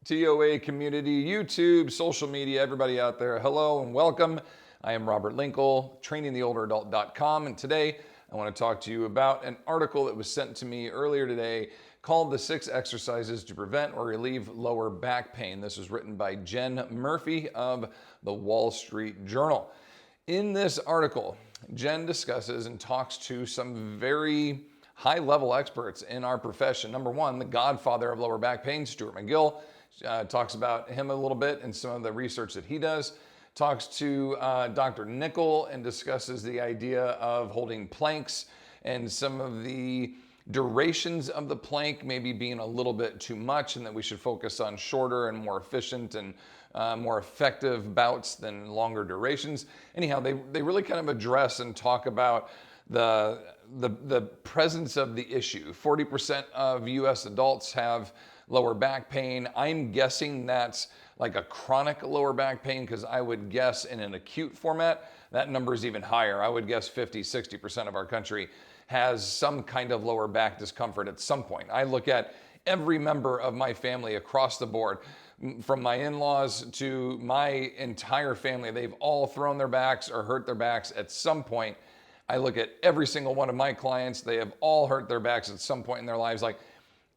TOA community, YouTube, social media, everybody out there, hello and welcome. I am Robert Linkle, trainingtheolderadult.com, and today I want to talk to you about an article that was sent to me earlier today called The 6 Exercises to Prevent or Relieve Lower Back Pain. This was written by Jen Murphy of the Wall Street Journal. In this article, Jen discusses and talks to some very high-level experts in our profession. Number one, the godfather of lower back pain, Stuart McGill, talks about him a little bit and some of the research that he does. Talks to Dr. Nickell and discusses the idea of holding planks and some of the durations of the plank maybe being a little bit too much, and that we should focus on shorter and more efficient and more effective bouts than longer durations. Anyhow, they really kind of address and talk about the presence of the issue. 40% of US adults have lower back pain. I'm guessing that's like a chronic lower back pain, because I would guess in an acute format, that number is even higher. I would guess 50-60% of our country has some kind of lower back discomfort at some point. I look at every member of my family across the board, from my in-laws to my entire family. They've all thrown their backs or hurt their backs at some point. I look at every single one of my clients. They have all hurt their backs at some point in their lives. Like,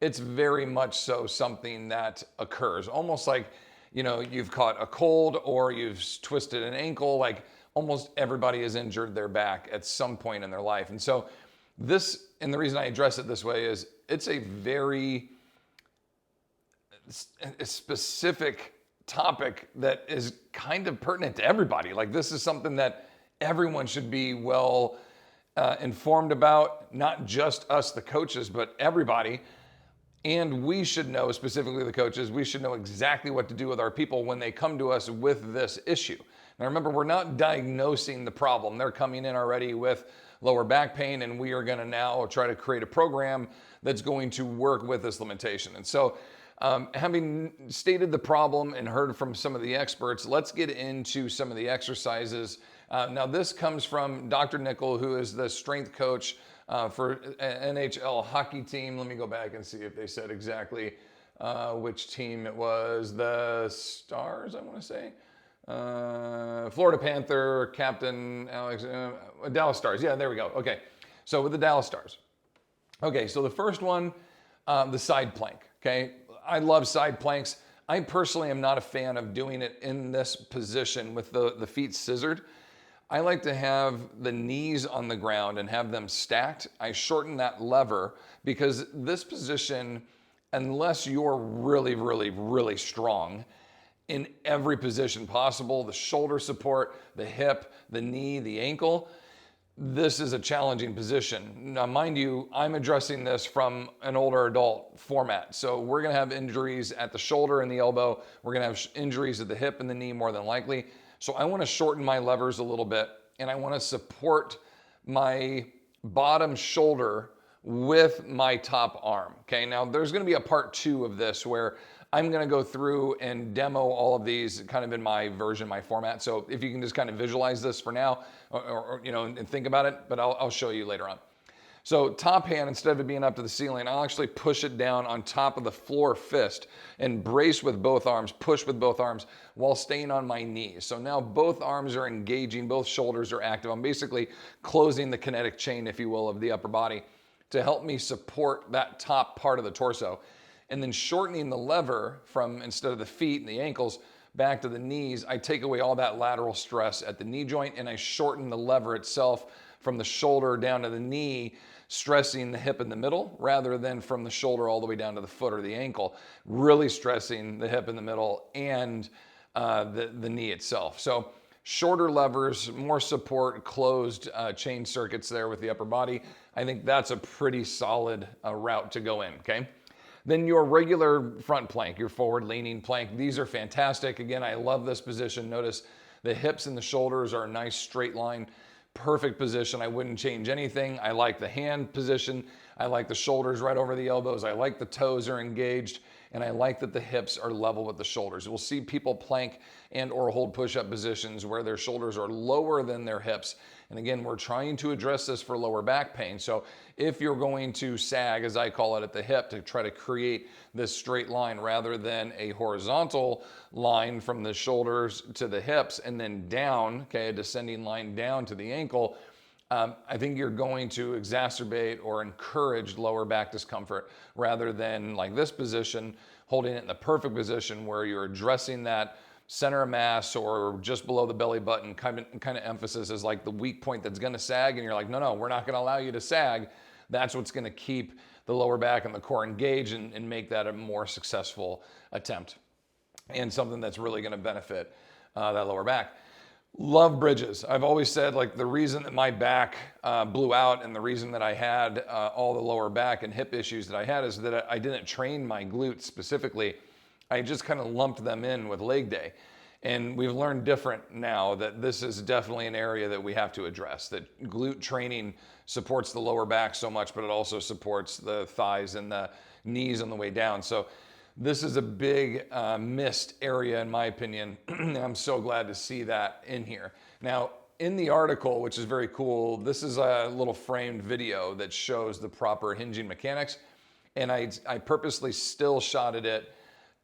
it's very much so something that occurs. Almost like, you know, you've caught a cold or you've twisted an ankle. Like, almost everybody has injured their back at some point in their life. And so this, and the reason I address it this way is it's a very specific topic that is kind of pertinent to everybody. Like, this is something that everyone should be well informed about, not just us, the coaches, but everybody. And we should know, specifically the coaches, we should know exactly what to do with our people when they come to us with this issue. Now remember, we're not diagnosing the problem. They're coming in already with lower back pain, and we are going to now try to create a program that's going to work with this limitation. And so, having stated the problem and heard from some of the experts, let's get into some of the exercises. Now this comes from Dr. Nickell, who is the strength coach for an NHL hockey team. Let me go back and see if they said exactly which team it was. The Stars, I want to say. Florida Panther captain Alex, Dallas Stars. Yeah, there we go. Okay, so with the Dallas Stars. Okay, so the first one, the side plank. Okay, I love side planks. I personally am not a fan of doing it in this position with the feet scissored. I like to have the knees on the ground and have them stacked. I shorten that lever because this position, unless you're really, really, really strong in every position possible, the shoulder support, the hip, the knee, the ankle, this is a challenging position. Now, mind you, I'm addressing this from an older adult format. So we're gonna have injuries at the shoulder and the elbow. We're gonna have injuries at the hip and the knee more than likely. So I want to shorten my levers a little bit, and I want to support my bottom shoulder with my top arm. Okay, now there's going to be a part 2 of this where I'm going to go through and demo all of these kind of in my version, my format. So if you can just kind of visualize this for now, or you know, and think about it, but I'll show you later on. So top hand, instead of it being up to the ceiling, I'll actually push it down on top of the floor fist and brace with both arms, push with both arms while staying on my knees. So now both arms are engaging, both shoulders are active. I'm basically closing the kinetic chain, if you will, of the upper body to help me support that top part of the torso. And then shortening the lever from, instead of the feet and the ankles, back to the knees, I take away all that lateral stress at the knee joint, and I shorten the lever itself from the shoulder down to the knee, stressing the hip in the middle rather than from the shoulder all the way down to the foot or the ankle, really stressing the hip in the middle and the knee itself. So shorter levers, more support, closed chain circuits there with the upper body. I think that's a pretty solid route to go in, okay? Then your regular front plank, your forward leaning plank, these are fantastic. Again, I love this position. Notice the hips and the shoulders are a nice straight line. Perfect position. I wouldn't change anything. I like the hand position. I like the shoulders right over the elbows. I like the toes are engaged. And I like that the hips are level with the shoulders. We'll see people plank and or hold push-up positions where their shoulders are lower than their hips. And again, we're trying to address this for lower back pain. So if you're going to sag, as I call it, at the hip to try to create this straight line rather than a horizontal line from the shoulders to the hips and then down, okay, a descending line down to the ankle, I think you're going to exacerbate or encourage lower back discomfort rather than like this position, holding it in the perfect position where you're addressing that center of mass or just below the belly button kind of emphasis is like the weak point that's going to sag, and you're like, no, we're not going to allow you to sag. That's what's going to keep the lower back and the core engaged and make that a more successful attempt and something that's really going to benefit that lower back. Love bridges. I've always said like the reason that my back blew out and the reason that I had all the lower back and hip issues that I had is that I didn't train my glutes specifically. I just kind of lumped them in with leg day. And we've learned different now that this is definitely an area that we have to address, that glute training supports the lower back so much, but it also supports the thighs and the knees on the way down. So this is a big missed area in my opinion, and I'm so glad to see that in here. Now, in the article, which is very cool, this is a little framed video that shows the proper hinging mechanics, and I purposely still shotted it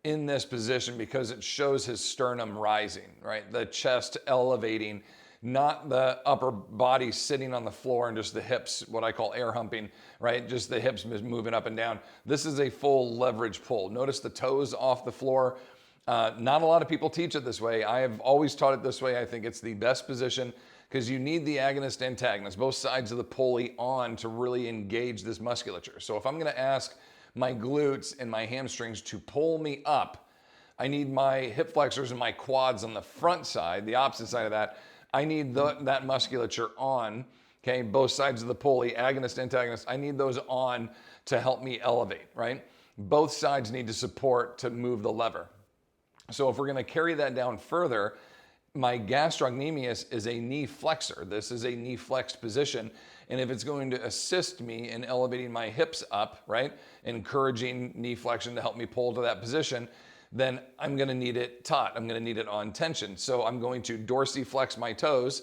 in this position because it shows his sternum rising, right? The chest elevating, not the upper body sitting on the floor and just the hips, what I call air humping, right? Just the hips moving up and down. This is a full leverage pull. Notice the toes off the floor. Not a lot of people teach it this way. I have always taught it this way. I think it's the best position because you need the agonist antagonist, both sides of the pulley on to really engage this musculature. So if I'm gonna ask my glutes and my hamstrings to pull me up, I need my hip flexors and my quads on the front side, the opposite side of that. I need that musculature on, okay, both sides of the pulley, agonist, antagonist. I need those on to help me elevate, right? Both sides need to support to move the lever. So if we're gonna carry that down further, my gastrocnemius is a knee flexor. This is a knee flexed position. And if it's going to assist me in elevating my hips up, right, encouraging knee flexion to help me pull to that position, then I'm gonna need it taut. I'm gonna need it on tension. So I'm going to dorsiflex my toes,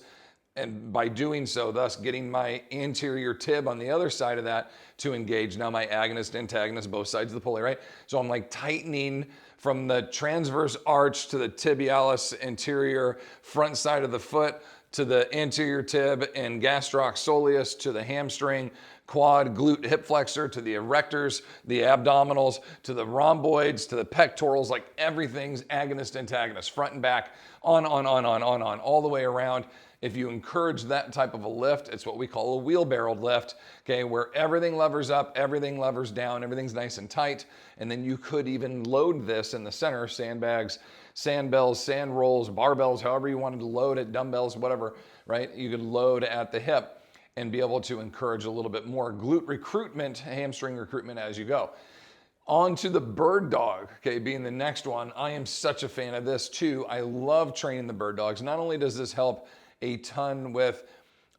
and by doing so, thus getting my anterior tib on the other side of that to engage now my agonist, antagonist, both sides of the pulley, right? So I'm like tightening from the transverse arch to the tibialis anterior front side of the foot to the anterior tib and gastroc soleus to the hamstring, quad, glute, hip flexor to the erectors, the abdominals to the rhomboids to the pectorals, like everything's agonist, antagonist, front and back, on, all the way around. If you encourage that type of a lift, it's what we call a wheelbarrowed lift, okay, where everything levers up, everything levers down, everything's nice and tight. And then you could even load this in the center, sandbags, sand bells, sand rolls, barbells, however you wanted to load it, dumbbells, whatever, right? You could load at the hip and be able to encourage a little bit more glute recruitment, hamstring recruitment as you go. On to the bird dog, okay, being the next one. I am such a fan of this too. I love training the bird dogs. Not only does this help a ton with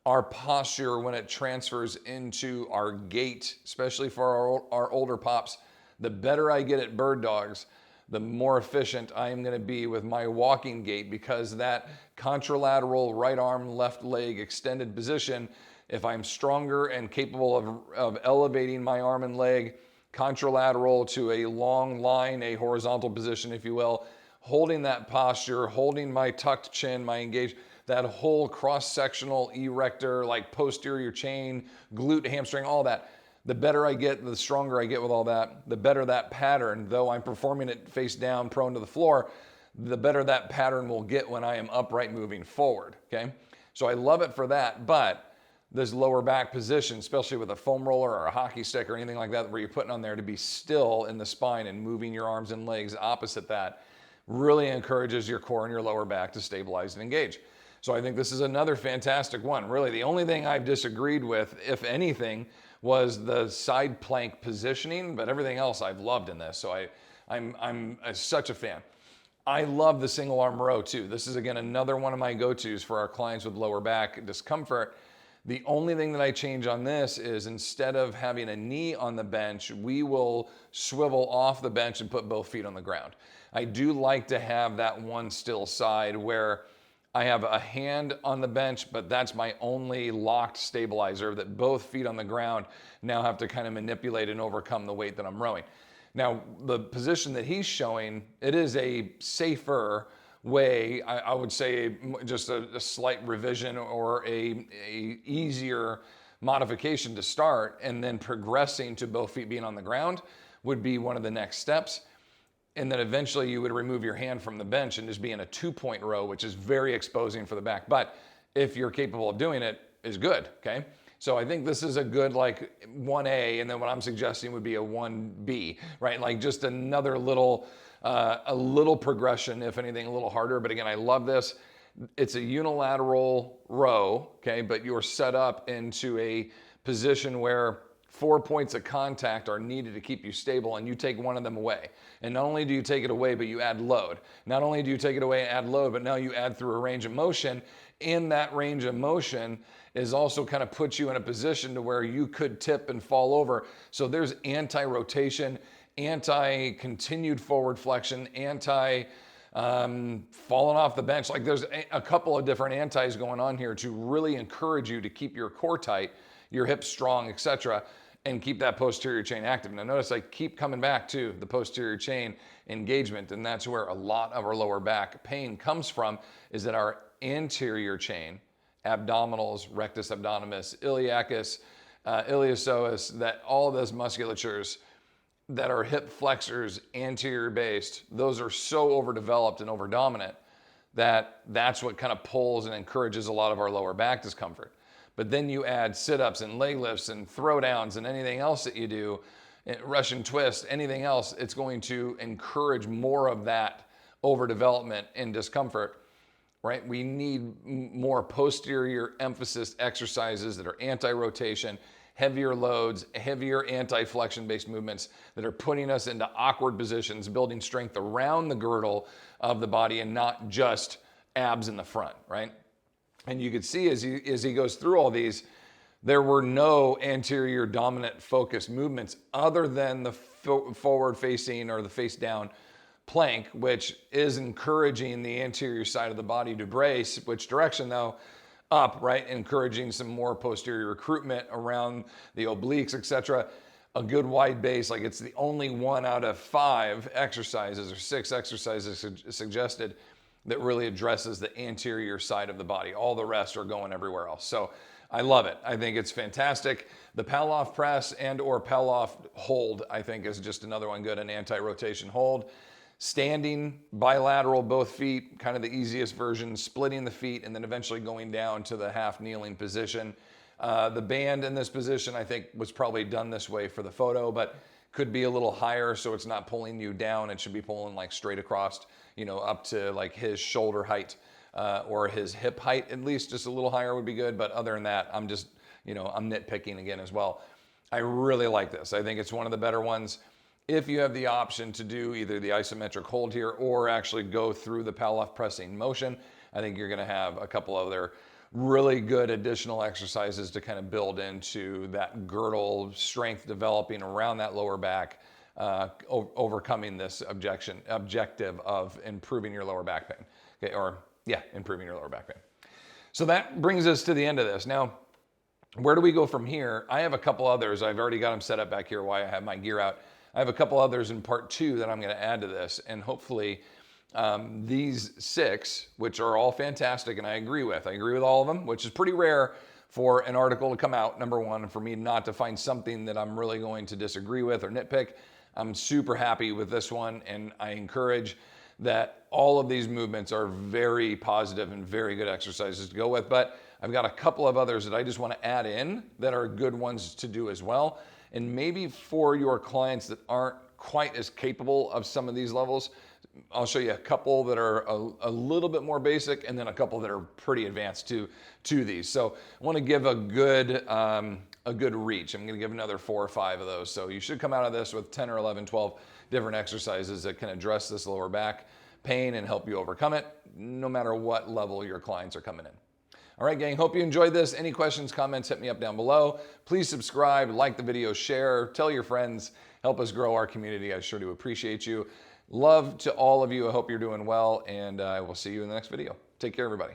our posture when it transfers into our gait, especially for our older pops, the better I get at bird dogs, the more efficient I am going to be with my walking gait, because that contralateral right arm, left leg extended position, if I'm stronger and capable of elevating my arm and leg contralateral to a long line, a horizontal position, if you will, holding that posture, holding my tucked chin, my engaged, that whole cross-sectional erector, like posterior chain, glute, hamstring, all that. The better I get, the stronger I get with all that, the better that pattern, though I'm performing it face down, prone to the floor, the better that pattern will get when I am upright moving forward, okay? So I love it for that, but this lower back position, especially with a foam roller or a hockey stick or anything like that, where you're putting on there to be still in the spine and moving your arms and legs opposite that, really encourages your core and your lower back to stabilize and engage. So I think this is another fantastic one. Really, the only thing I've disagreed with, if anything, was the side plank positioning, but everything else I've loved in this. So I'm such a fan. I love the single arm row too. This is, again, another one of my go-tos for our clients with lower back discomfort. The only thing that I change on this is instead of having a knee on the bench, we will swivel off the bench and put both feet on the ground. I do like to have that one still side where I have a hand on the bench, but that's my only locked stabilizer, that both feet on the ground now have to kind of manipulate and overcome the weight that I'm rowing. Now, the position that he's showing, it is a safer way. I would say just a slight revision or a easier modification to start, and then progressing to both feet being on the ground would be one of the next steps. And then eventually you would remove your hand from the bench and just be in a 2-point row, which is very exposing for the back. But if you're capable of doing it, is good, okay? So I think this is a good like 1A, and then what I'm suggesting would be a 1B, right? Like just another little, a little progression, if anything, a little harder. But again, I love this. It's a unilateral row, okay? But you're set up into a position where 4 points of contact are needed to keep you stable, and you take one of them away. And not only do you take it away, but you add load. Not only do you take it away and add load, but now you add through a range of motion. In that range of motion is also kind of puts you in a position to where you could tip and fall over. So there's anti-rotation, anti-continued forward flexion, anti falling off the bench. Like there's a couple of different antis going on here to really encourage you to keep your core tight, your hips strong, etc., and keep that posterior chain active. Now notice I keep coming back to the posterior chain engagement, and that's where a lot of our lower back pain comes from, is that our anterior chain, abdominals, rectus abdominis, iliacus, iliopsoas, that all those musculatures that are hip flexors, anterior based, those are so overdeveloped and overdominant that that's what kind of pulls and encourages a lot of our lower back discomfort. But then you add sit-ups and leg lifts and throwdowns and anything else that you do, Russian twist, anything else, it's going to encourage more of that overdevelopment and discomfort, right? We need more posterior emphasis exercises that are anti-rotation, heavier loads, heavier anti-flexion based movements that are putting us into awkward positions, building strength around the girdle of the body and not just abs in the front, right? And you could see as he goes through all these, there were no anterior dominant focus movements other than the forward facing or the face down plank, which is encouraging the anterior side of the body to brace. Which direction though? Up, right? Encouraging some more posterior recruitment around the obliques, etc. A good wide base, like it's the only 1 out of 5 exercises or 6 exercises suggested that really addresses the anterior side of the body. All the rest are going everywhere else. So I love it. I think it's fantastic. The Pallof press and or Pallof hold, I think, is just another one good, an anti-rotation hold. Standing, bilateral, both feet, kind of the easiest version, splitting the feet, and then eventually going down to the half kneeling position. The band in this position, I think, was probably done this way for the photo, but could be a little higher so it's not pulling you down. It should be pulling like straight across, you know, up to like his shoulder height or his hip height, at least just a little higher would be good. But other than that, I'm just, you know, I'm nitpicking again as well. I really like this. I think it's one of the better ones. If you have the option to do either the isometric hold here or actually go through the Pallof pressing motion, I think you're going to have a couple other really good additional exercises to kind of build into that girdle strength developing around that lower back, overcoming this objective of improving your lower back pain. Okay, or yeah, improving your lower back pain. So that brings us to the end of this. Now, where do we go from here? I have a couple others. I've already got them set up back here while I have my gear out. I have a couple others in part 2 that I'm going to add to this, and hopefully these 6, which are all fantastic and I agree with all of them, which is pretty rare for an article to come out, number one, and for me not to find something that I'm really going to disagree with or nitpick. I'm super happy with this one, and I encourage that all of these movements are very positive and very good exercises to go with. But I've got a couple of others that I just want to add in that are good ones to do as well. And maybe for your clients that aren't quite as capable of some of these levels, I'll show you a couple that are a little bit more basic, and then a couple that are pretty advanced to these. So I want to give a good reach. I'm going to give another 4 or 5 of those. So you should come out of this with 10 or 11, 12 different exercises that can address this lower back pain and help you overcome it, no matter what level your clients are coming in. All right, gang, hope you enjoyed this. Any questions, comments, hit me up down below. Please subscribe, like the video, share, tell your friends, help us grow our community. I sure do appreciate you. Love to all of you. I hope you're doing well, and I will see you in the next video. Take care, everybody.